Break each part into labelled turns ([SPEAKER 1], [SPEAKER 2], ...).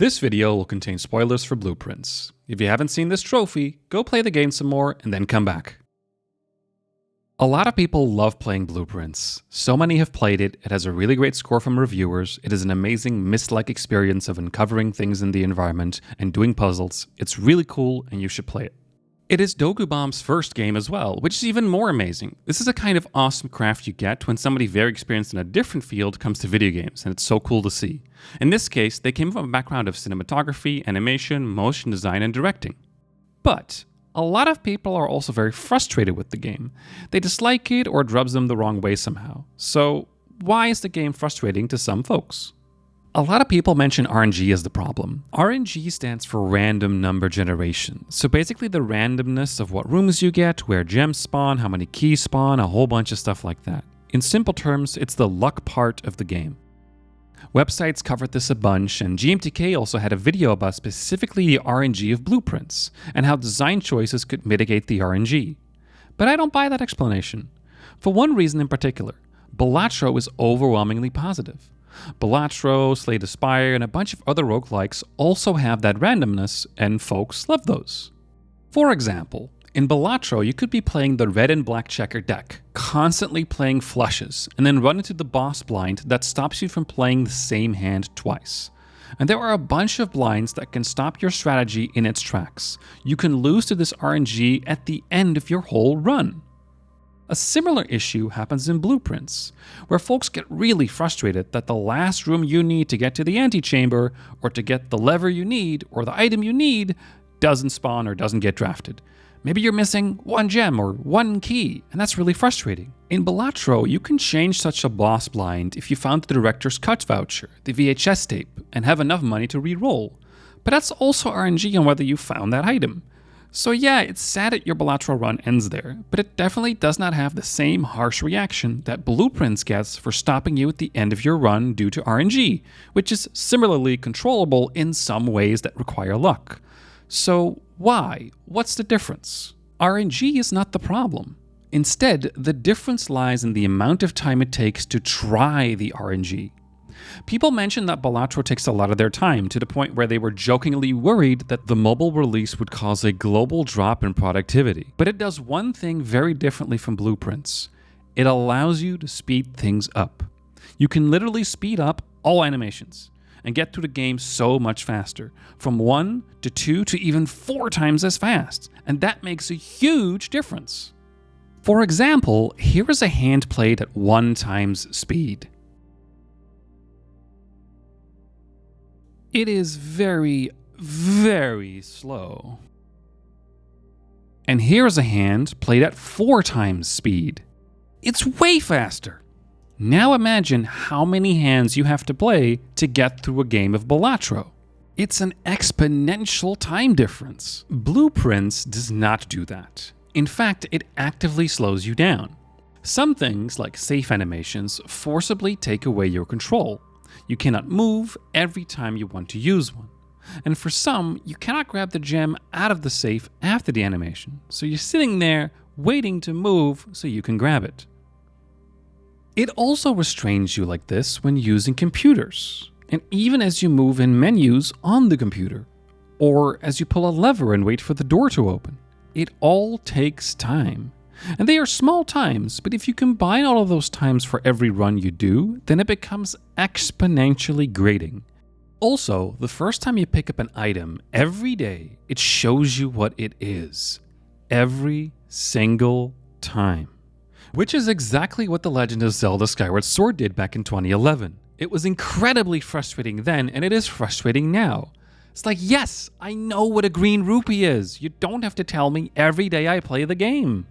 [SPEAKER 1] This video will contain spoilers for Blueprints. If you haven't seen this trophy, go play the game some more and then come back. A lot of people love playing Blueprints. So many have played it, it has a really great score from reviewers, it is an amazing Myst-like experience of uncovering things in the environment and doing puzzles. It's really cool and you should play it. It is Dogubomb's first game as well, which is even more amazing. This is a kind of awesome craft you get when somebody very experienced in a different field comes to video games, and it's so cool to see. In this case, they came from a background of cinematography, animation, motion design, and directing. But a lot of people are also very frustrated with the game. They dislike it or it rubs them the wrong way somehow. So why is the game frustrating to some folks? A lot of people mention RNG as the problem. RNG stands for random number generation. So basically the randomness of what rooms you get, where gems spawn, how many keys spawn, a whole bunch of stuff like that. In simple terms, it's the luck part of the game. Websites covered this a bunch, and GMTK also had a video about specifically the RNG of Blueprints, and how design choices could mitigate the RNG. But I don't buy that explanation. For one reason in particular, Balatro is overwhelmingly positive. Balatro, Slay the Spire, and a bunch of other roguelikes also have that randomness, and folks love those. For example, in Balatro, you could be playing the red and black checker deck, constantly playing flushes, and then run into the boss blind that stops you from playing the same hand twice. And there are a bunch of blinds that can stop your strategy in its tracks. You can lose to this RNG at the end of your whole run. A similar issue happens in Blueprints, where folks get really frustrated that the last room you need to get to the antechamber, or to get the lever you need, or the item you need, doesn't spawn or doesn't get drafted. Maybe you're missing one gem or one key, and that's really frustrating. In Balatro, you can change such a boss blind if you found the director's cut voucher, the VHS tape, and have enough money to re-roll. But that's also RNG on whether you found that item. So yeah, it's sad that your Balatro run ends there, but it definitely does not have the same harsh reaction that Blueprints gets for stopping you at the end of your run due to RNG, which is similarly controllable in some ways that require luck. So why? What's the difference? RNG is not the problem. Instead, the difference lies in the amount of time it takes to try the RNG. People mention that Balatro takes a lot of their time, to the point where they were jokingly worried that the mobile release would cause a global drop in productivity. But it does one thing very differently from Blueprints. It allows you to speed things up. You can literally speed up all animations and get through the game so much faster, from 1 to 2 to even 4 times as fast, and that makes a huge difference. For example, here is a hand played at 1 times speed. It is very, very slow. And here is a hand played at 4 times speed. It's way faster. Now imagine how many hands you have to play to get through a game of Balatro. It's an exponential time difference. Blueprints does not do that. In fact, it actively slows you down. Some things, like safe animations, forcibly take away your control. You cannot move every time you want to use one. And for some, you cannot grab the gem out of the safe after the animation, so you're sitting there waiting to move so you can grab it. It also restrains you like this when using computers, and even as you move in menus on the computer, or as you pull a lever and wait for the door to open. It all takes time. And they are small times, but if you combine all of those times for every run you do, then it becomes exponentially grating. Also, the first time you pick up an item every day, it shows you what it is. Every single time. Which is exactly what The Legend of Zelda Skyward Sword did back in 2011. It was incredibly frustrating then, and it is frustrating now. It's like, yes, I know what a green rupee is. You don't have to tell me every day I play the game.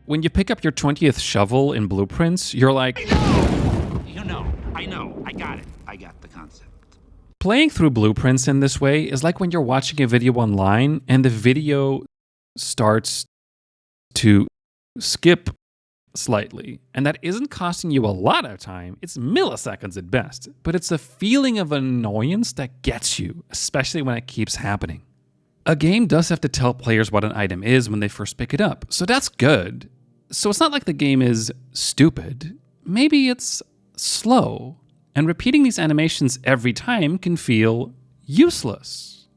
[SPEAKER 1] When you pick up your 20th shovel in Blueprints, you're like,
[SPEAKER 2] I know, I got it. I got the concept.
[SPEAKER 1] Playing through Blueprints in this way is like when you're watching a video online and the video starts to skip slightly, and that isn't costing you a lot of time, it's milliseconds at best, but it's a feeling of annoyance that gets you, especially when it keeps happening. A game does have to tell players what an item is when they first pick it up, so that's good. So it's not like the game is stupid. Maybe it's slow, and repeating these animations every time can feel useless.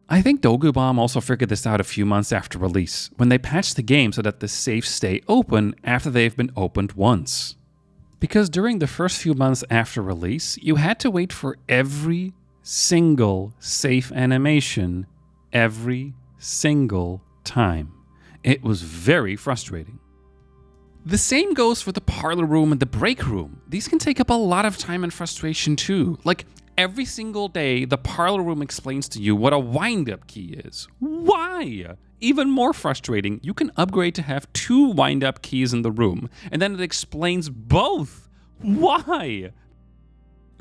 [SPEAKER 1] I think Dogubomb also figured this out a few months after release, when they patched the game so that the safes stay open after they've been opened once. Because during the first few months after release, you had to wait for every single safe animation every single time. It was very frustrating. The same goes for the parlor room and the break room. These can take up a lot of time and frustration too. Like, every single day, the parlor room explains to you what a wind-up key is. Why? Even more frustrating, you can upgrade to have 2 wind-up keys in the room, and then it explains both. Why?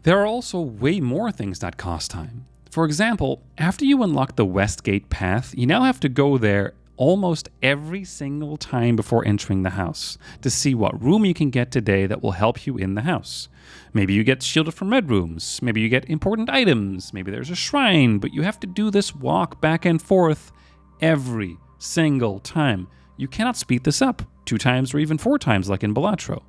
[SPEAKER 1] There are also way more things that cost time. For example, after you unlock the West Gate path, you now have to go there almost every single time before entering the house to see what room you can get today that will help you in the house. Maybe you get shielded from red rooms, maybe you get important items, maybe there's a shrine, but you have to do this walk back and forth every single time. You cannot speed this up 2 times or even 4 times like in Balatro.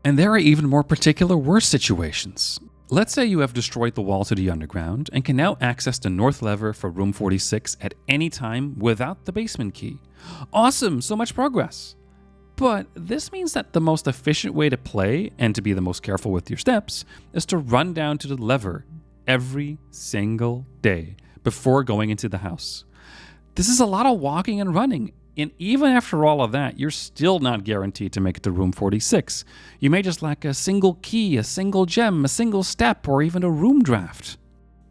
[SPEAKER 1] And there are even more particular worse situations. Let's say you have destroyed the wall to the underground and can now access the north lever for room 46 at any time without the basement key. Awesome, so much progress. But this means that the most efficient way to play, and to be the most careful with your steps, is to run down to the lever every single day before going into the house. This is a lot of walking and running, and even after all of that, you're still not guaranteed to make it to room 46. You may just lack a single key, a single gem, a single step, or even a room draft.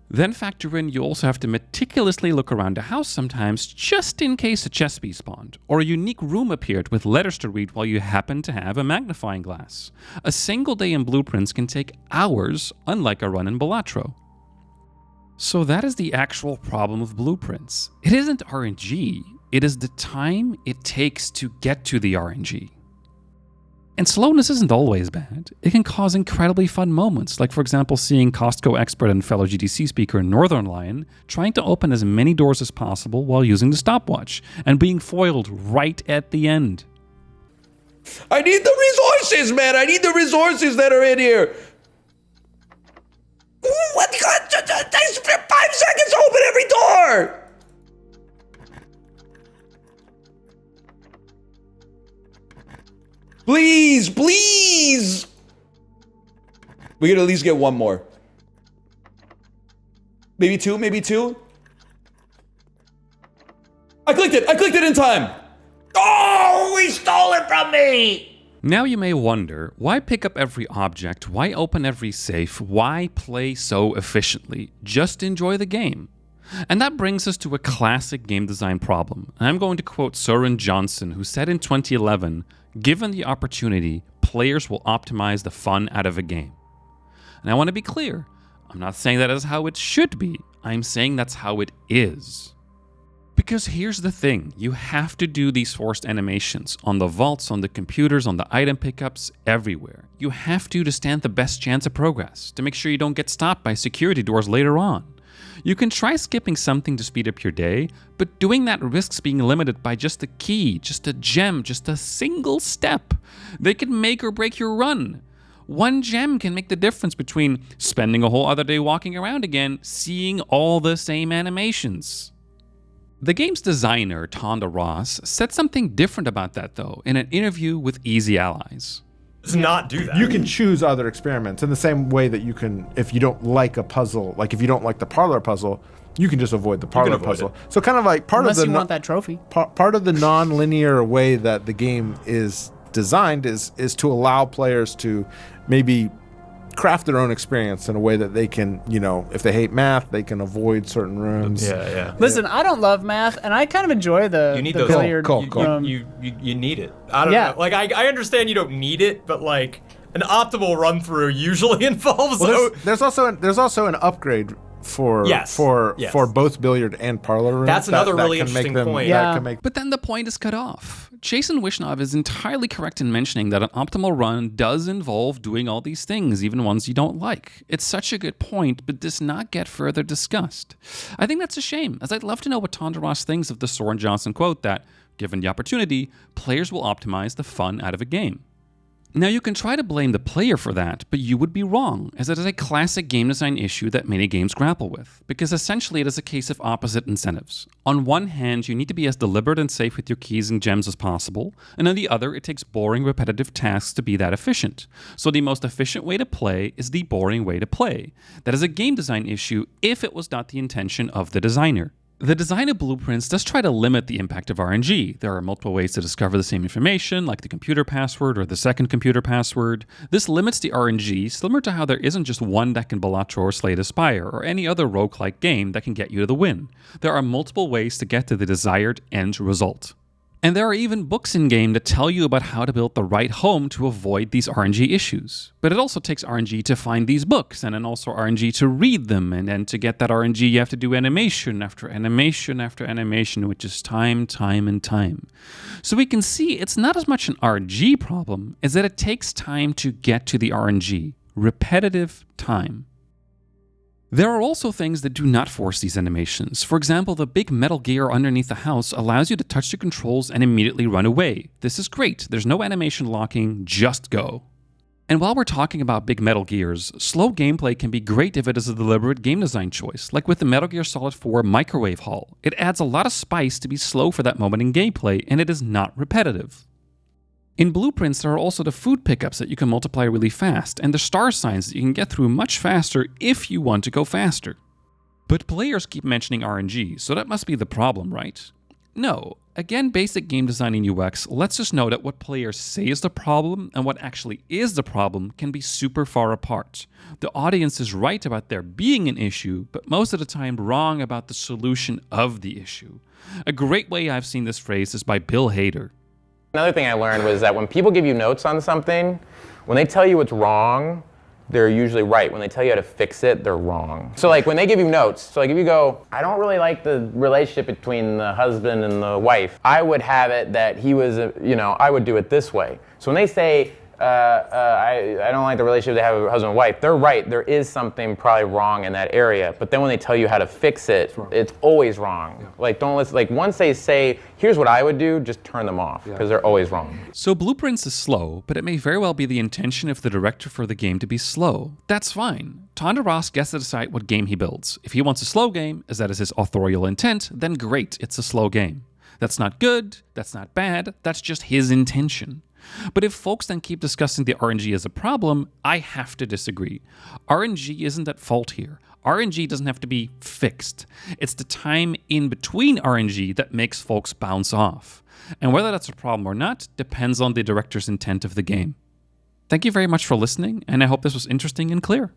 [SPEAKER 1] Then factor in you also have to meticulously look around a house sometimes just in case a chest piece spawned, or a unique room appeared with letters to read while you happen to have a magnifying glass. A single day in Blueprints can take hours, unlike a run in Balatro. So that is the actual problem of Blueprints. It isn't RNG, it is the time it takes to get to the RNG. And slowness isn't always bad. It can cause incredibly fun moments, like for example seeing Costco expert and fellow GDC speaker Northernlion trying to open as many doors as possible while using the stopwatch, and being foiled right at the end.
[SPEAKER 3] I need the resources, man! I need the resources that are in here! What? Takes 5 seconds to open every door! Please, please! We could at least get 1 more. Maybe 2, maybe 2? I clicked it in time! Oh, he stole it from me!
[SPEAKER 1] Now you may wonder, why pick up every object, why open every safe, why play so efficiently? Just enjoy the game. And that brings us to a classic game design problem. I'm going to quote Soren Johnson, who said in 2011, "Given the opportunity, players will optimize the fun out of a game." And I want to be clear, I'm not saying that is how it should be, I'm saying that's how it is. Because here's the thing, you have to do these forced animations on the vaults, on the computers, on the item pickups, everywhere. You have to stand the best chance of progress, to make sure you don't get stopped by security doors later on. You can try skipping something to speed up your day, but doing that risks being limited by just a key, just a gem, just a single step. They can make or break your run. 1 gem can make the difference between spending a whole other day walking around again, seeing all the same animations. The game's designer, Tonda Ros, said something different about that though, in an interview with Easy Allies.
[SPEAKER 4] Does not do that.
[SPEAKER 5] You can choose other experiments in the same way that you can, if you don't like a puzzle, like if you don't like the parlor puzzle, you can just avoid the parlor puzzle. So kind of like
[SPEAKER 6] Unless you want that trophy.
[SPEAKER 5] Part of the non-linear way that the game is designed is to allow players to maybe craft their own experience in a way that they can, you know, if they hate math, they can avoid certain rooms.
[SPEAKER 4] Yeah.
[SPEAKER 6] Listen, I don't love math, and I kind of enjoy the billiard.
[SPEAKER 5] Cool.
[SPEAKER 4] You need it. I don't know. Like I understand you don't need it, but like an optimal run through usually involves.
[SPEAKER 5] Well, there's also an upgrade for both billiard and parlor rooms.
[SPEAKER 4] That's another really interesting point.
[SPEAKER 1] But then the point is cut off. Jason Wishnov is entirely correct in mentioning that an optimal run does involve doing all these things, even ones you don't like. It's such a good point, but does not get further discussed. I think that's a shame, as I'd love to know what Tonda Ros thinks of the Soren Johnson quote that, given the opportunity, players will optimize the fun out of a game. Now, you can try to blame the player for that, but you would be wrong, as it is a classic game design issue that many games grapple with, because essentially it is a case of opposite incentives. On one hand, you need to be as deliberate and safe with your keys and gems as possible, and on the other, it takes boring, repetitive tasks to be that efficient. So the most efficient way to play is the boring way to play. That is a game design issue if it was not the intention of the designer. The design of blueprints does try to limit the impact of RNG. There are multiple ways to discover the same information, like the computer password or the second computer password. This limits the RNG, similar to how there isn't just one that can Balatro or Slay the Spire, or any other roguelike game that can get you to the win. There are multiple ways to get to the desired end result. And there are even books in-game that tell you about how to build the right home to avoid these RNG issues. But it also takes RNG to find these books, and then also RNG to read them, and then to get that RNG you have to do animation after animation after animation, which is time. So we can see it's not as much an RNG problem as that it takes time to get to the RNG. Repetitive time. There are also things that do not force these animations. For example, the big metal gear underneath the house allows you to touch the controls and immediately run away. This is great. There's no animation locking, just go. And while we're talking about big metal gears, slow gameplay can be great if it is a deliberate game design choice, like with the Metal Gear Solid 4 Microwave Hall. It adds a lot of spice to be slow for that moment in gameplay, and it is not repetitive. In blueprints, there are also the food pickups that you can multiply really fast, and the star signs that you can get through much faster if you want to go faster. But players keep mentioning RNG, so that must be the problem, right? No. Again, basic game design in UX lets us know that what players say is the problem and what actually is the problem can be super far apart. The audience is right about there being an issue, but most of the time wrong about the solution of the issue. A great way I've seen this phrased is by Bill Hader.
[SPEAKER 7] Another thing I learned was that when people give you notes on something, when they tell you what's wrong, they're usually right. When they tell you how to fix it, they're wrong. So like when they give you notes, so like if you go, I don't really like the relationship between the husband and the wife, I would have it that he was, I would do it this way. So when they say, I don't like the relationship they have with husband and wife, they're right. There is something probably wrong in that area. But then when they tell you how to fix it, it's always wrong. Yeah. Like don't listen. Like once they say, here's what I would do, just turn them off because they're always wrong.
[SPEAKER 1] So Blueprints is slow, but it may very well be the intention of the director for the game to be slow. That's fine. Tonda Ros gets to decide what game he builds. If he wants a slow game, as that is his authorial intent, then great, it's a slow game. That's not good, that's not bad, that's just his intention. But if folks then keep discussing the RNG as a problem, I have to disagree. RNG isn't at fault here. RNG doesn't have to be fixed. It's the time in between RNG that makes folks bounce off. And whether that's a problem or not depends on the director's intent of the game. Thank you very much for listening, and I hope this was interesting and clear.